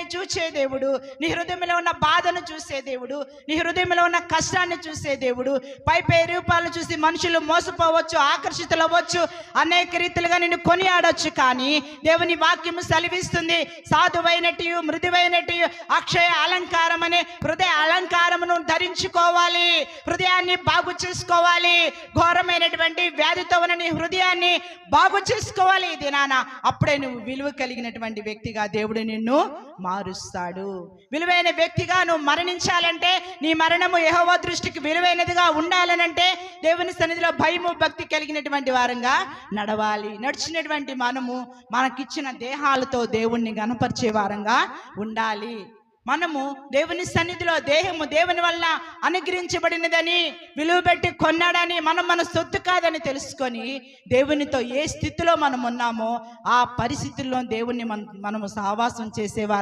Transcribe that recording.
హృదయాన్ని చూసే దేవుడు, నీ హృదయంలో ఉన్న బాధను చూసే దేవుడు, నీ హృదయంలో ఉన్న కష్టాన్ని చూసే దేవుడు. పై రూపాలను చూసి మనుషులు మోసపోవచ్చు, ఆకర్షితులవ్వచ్చు, అనేక రీతిలుగా నిన్ను కొనియాడొచ్చు. కానీ దేవుని వాక్యము సెలవిస్తుంది, సాధువైనట్టు మృదువైనట్టు అక్షయ అలంకారం అనే హృదయ అలంకారమును ధరించుకోవాలి. హృదయాన్ని బాగు చేసుకోవాలి. ఘోరమైనటువంటి వ్యాధితో ఉన్న నీ హృదయాన్ని బాగు చేసుకోవాలి ఈ దినాన. అప్పుడే నువ్వు విలువ కలిగినటువంటి వ్యక్తిగా దేవుడు నిన్ను మారుస్తాడు. విలువైన వ్యక్తిగా నువ్వు మరణించాలంటే, నీ మరణము యెహోవా దృష్టికి విలువైనదిగా ఉండాలనంటే దేవుని సన్నిధిలో భయము భక్తి కలిగినటువంటి వారంగా నడవాలి. నడిచినటువంటి మనము మనకిచ్చిన దేహాలతో దేవుణ్ణి గణపరిచే వారంగా ఉండాలి. మనము దేవుని సన్నిధిలో దేహము దేవుని వల్ల అనుగ్రహించబడినదని, విలువ పెట్టి కొన్నాడని, మన సొత్తు కాదని తెలుసుకొని దేవునితో ఏ స్థితిలో మనం ఉన్నామో ఆ పరిస్థితుల్లో దేవుణ్ణి మనము సహవాసం చేసేవారు